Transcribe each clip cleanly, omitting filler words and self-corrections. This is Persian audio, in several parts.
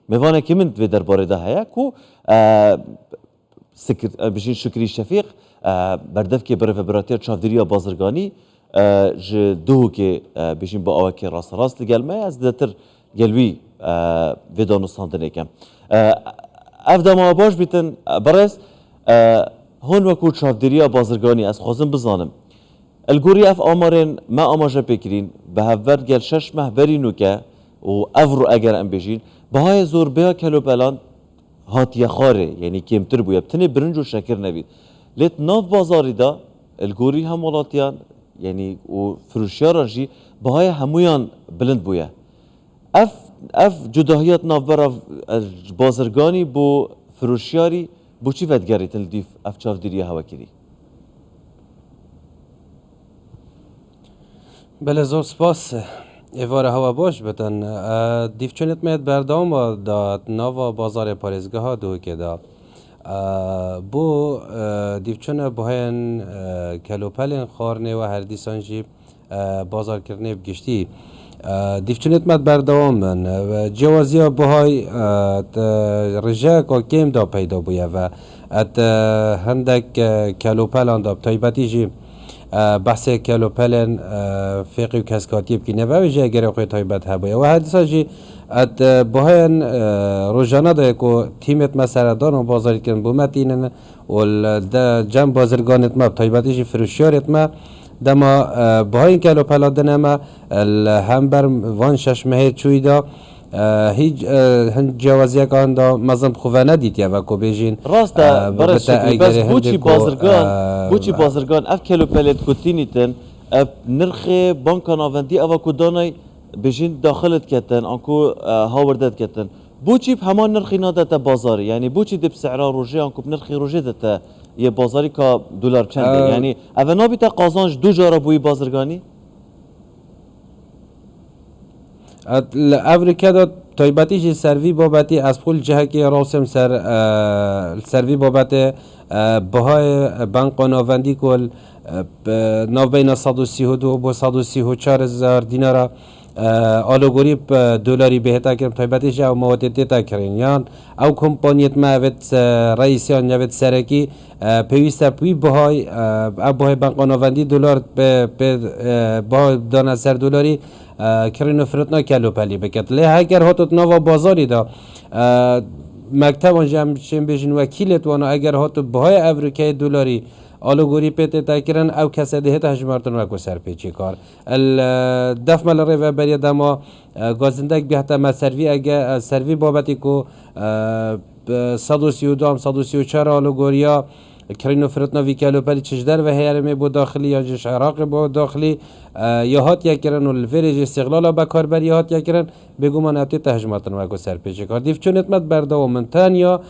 میوانه که من در باره ده هیا کو بجین شکری شفیق بردف که بره براتیر چافدریا بازرگانی ج دو که بجین با آوه که راست لگل ما از دتر گلوی ویدانو ساندنه کم افدام باش بیتن برس هون وکو چافدریا بازرگانی از خوازم بزانم الگوری اف آمارین ما آماجه بکرین به هفت گل 6 ماه برینو که و افرو اگر ام بجین بهای زور بیا کلو بلان هاتیه خاره یعنی کمتر بویا بتنی برنج و شکر نبید لیت ناف بازاری دا الگوری هم ولاتیان یعنی و فروشیارا جی بهای همویان بلند بویا اف جداهیت ناف برا بازرگانی بو فروشیاری بو چی ودگریتن لدیف اف چافدریه هوا کری بله زور سپاس ایواره هوا باش بتن دیفچونت میاد بردام داد نوا بازار پارێزگە ها دووکێدا بۆ دیفچونە بۆهێن کەلۆپەلێن خواردنێەوە هەردیسانجی بازارکردنێ بگشتی دیفچونت مەد بەردەوام من جیاوازیە بەهای ڕژەکە کێمدا پەیدا بووە و هەندێک کەلۆپەلان دا تایبەتیژی بحث کلوپلن فقی و کسکاتی بکنه و ویژه اگر اوقای تایبت هبایه و حدیثا جی ات باهن روزانه دا یکو تیمت مسئله دان و بازاریت کن بومتینن و جمع بازرگانت ما تایبتی جی فروشیارت ما دما باهن کلوپلا دنما هم بر وان شش مهید چوی دا هیچ هند جوازی کان دا مزم خواه ندید یا وکو بیجین راست دا برش شکلی بس بوچی بازرگان اف کلو پلیت کتینیتن اف نرخ بانکان آوندی اوا کدانای بیجین داخلت کتن انکو هاوردت کتن بوچی همان نرخی نادت بازاری یعنی بوچی دب سعرا روژه انکو نرخی روژه دتا یه بازاری که دلار چنده یعنی اوا نابی تا قازانج دو جارا بوی بازرگانی امریکا دا تایبتی جی سروی بابتی از پول جه که راسم سروی بابت بهای بانک ناوندی کل ناو بین 132 با 134 هزار دینار آلوگوری دلاری بهتا کرد تایبتی جه او مواد دیتا کرین یان او کمپانیت ما وید رئیسیان یا وید سرکی پیوسته پوی بهای بانک ناوندی دلار با دانه سر دلاری کرینو فرتنا کلو پلی بکت لی اگر هاتوت نوا بازاری دا مکتب آنجام چیم بیشین وکیلت وانا اگر هاتو بهای امریکای دلاری آلوگوری پیت تاکرن او کسی دهت هجمارتن وکو سر پیچی کار دف مال ری و بریا دما گازندک بیهتا ما سروی بابتی کو 132 134 آلوگوریا کرینو فرتنا وی کلو پلی چجدر و هیرمی بود داخلی یا جش عراق بود داخلی یا هات یا کرن و الفریج استقلال با کاربر یا هات یا کرن بگو من ابتی تهجماتن و اگو سرپیچه کار دیف چون اتمت برداو من تانیا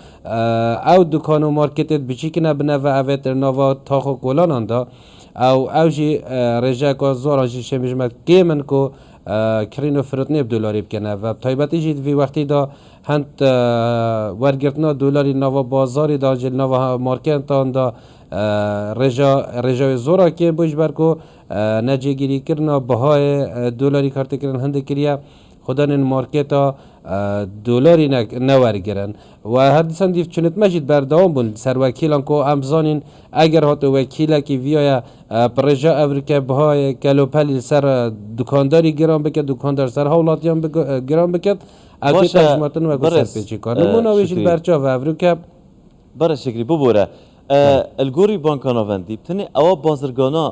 او دکان و مارکتت بچی که نبنه و اویت نوا تاخو گلان اندا او جی رجاک و زورانجی شمیجمت گیمن کو کرینو فرتنی دلاری بکنه و تایبتی جید وی وقتی دا هند ورگرتنا دلاری نوا بازاری دا جل نوا مارکت دا رجا زورا که بوش برکو نجیگیری کرنا بهای دلاری کارت کرن هند کریا خودن مارکت دلاری نورگرن و هر دیسان دیف چونت مجید برداوم بون سر وکیلان کو امزانین اگر هاتو وکیلا کی ویایا پرجا امریکا بهای کلوپلی سر دکانداری گرام بکد دکاندار سر هولاتیان گرام بکد اوی تجمعتن و گسر پیچی کار نمونه ویشید برچا و امریکا برش شکری ببوره الگوری بانکان آوندی بتنی اوا بازرگانا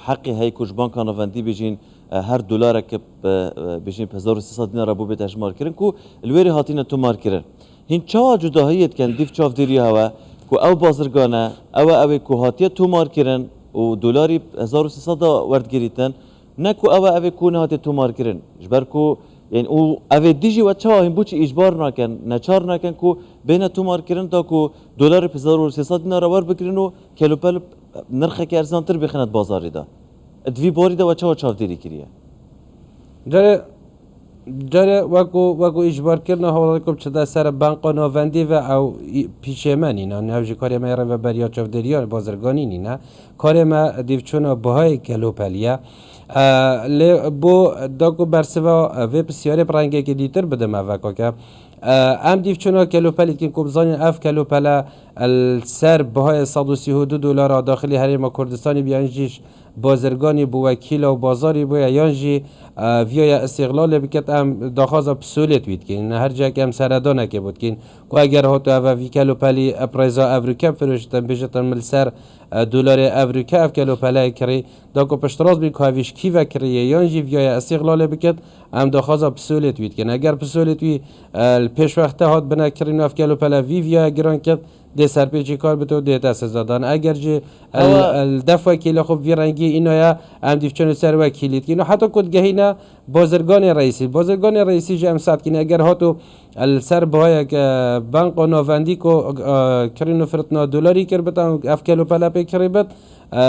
حقی هی کش بانکان آوندی بجین هر دلار که بجین 1300 دینار بو بیت اجمار کرن کو الویری هاتین تو مار کرن هین چا جداهیت کن دیف چاف دیری هوا کو او بازرگانه او کو هاتیه تو مار کرن و دلاری 1300 ورد گریتن نکو او کو نه هاتی تو مار کرن جبر کو یعنی او اوه دیجی و چه این بوچی اجبار نکن نچار نکن کو بین تو مار کرن تا کو دلار 1300 دینار ور بکرین و کلوپل نرخ که ارزان تر بخند بازاری دا دوی باری دا و چه چاف دیری کریه جاره وکو اجبار کردن حوالا کب چه سر بانک ناوندی و او پیشه منی نه نهوجی کاری ما و بریا چاف دیریان بازرگانی نه کاری ما دیو چون بهای کلوپلیه لی بو داکو برسوا وی بسیاری پرنگی که دیتر بده موکا که ام دیف چونا کلو پلیت که کوبزانی اف کلو پلا السر بهای $132 داخلی حریم کردستانی بیانجیش بازرگانی بو وکیل و بازاری بو یانجی ویا استقلال بکت ام داخازا پسولت وید کن هر جا که ام سردانه که بود کن که اگر هاتو او ویکلو پلی اپرایزا افریکا فروشتن بجتن ملسر دلار افریکا اف کلو پلی کری داکو پشتراز بی که هاویش کی وکری یانجی ویا استقلال بکت ام داخازا پسولت وید کن اگر پسولت وی پیش وقت هات بنا کرین اف کلو پلی ویا گران کت ده سرپیچی کار بتو ده دست زدن اگر جی الدفع وکیل خوب وی رنگی اینا یا ام دیفچون سر وکیلیت که حتی کد گهینا بازرگان رئیسی جه ام ساعت کنه اگر هاتو السر بهای بانک و نووندی کو کرینو فرتنا دلاری کر بتن اف کلو پلا پی کربت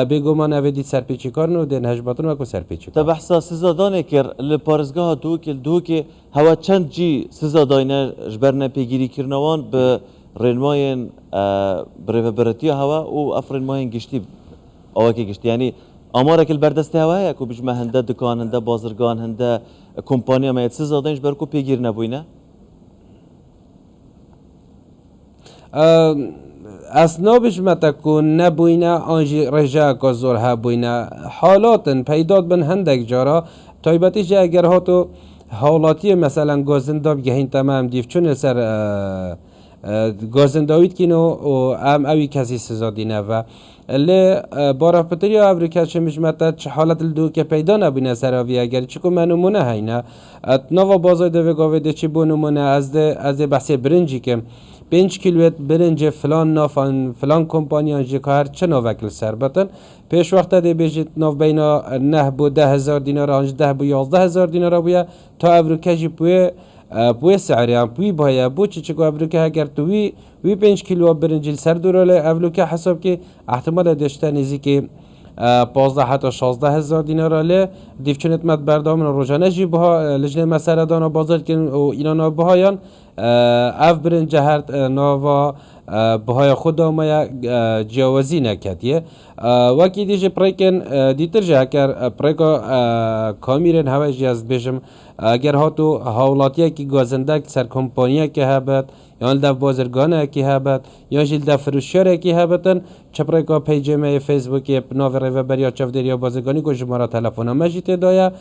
بگو من اویدی سرپیچی کار نو دن هجباتون وکو سرپیچی کار. تا بحثا سزادانه کر لپارزگاه دو که هوا چند جی سزاداینه جبرنه پیگیری کرنوان به رنماین برای هوا و اف رنماین گشتی آواکی گشتی یعنی آمارا که البردسته هوا ہے کو بجمه هنده دکان هنده بازرگان هنده کمپانی ما سزادانش بر کو پیگیر نبوینه اسنابش متکون نبوینه آنجی رجا که زور ها بوینه حالاتن پیداد بن هندک جارا تایبتی جه اگر هاتو حالاتی مثلا گازنداب گهین تمام دیف چون سر گازنداوید کینو و ام اوی کسی سزا دینه و لی بارا پتری آفریقا چه مجمتا چه حالت الدو که پیدا نبینه سراوی اگر چکو منومونه هینه نوا بازای دوی گاوه ده چی بو نمونه از بحث برنجی که 5 کیلومتر برنج فلان نافان فلان کمپانی که هر چه نوکل سر بتن پیش وقت ده بیجت ناف بینا نه بو 10,000 دینار آنج 10 بو 11,000 دینار بویا تا آفریقا جی بوی سعری هم بوی بایا بو چه که آفریقا اگر تو وی 5 کیلو برنج سر دوراله آفریقا حساب که احتمال داشته نزی که 15 حتی 16,000 دینار له دیفچنت مت بردام روزانه جی بها لجنه مسردان و بازار کن و اینا نابهایان اف برنج هر نوا بهای خود ما جوازی نکتیه وکی دیجه پریکن دیتر جه اگر پریکا کامیرن هواش جاز بجم اگر هاتو حولاتیه که گازنده سر کمپانیه که هبت یا دف بازرگانه که هبت یا جیل دف فروشیاره که هبتن چپریکا پیجمه فیسبوکی ناوره و بریا چفدری یا بازرگانی که شماره تلفن مجید دایا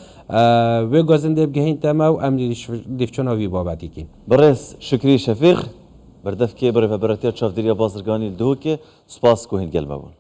و گازنده بگهین تما و امنی دیفچوناوی بابتی کن برس شکری شفیق بردف که برای براتیا چافدری بازرگانی دو که سپاس کوهین گلمه بون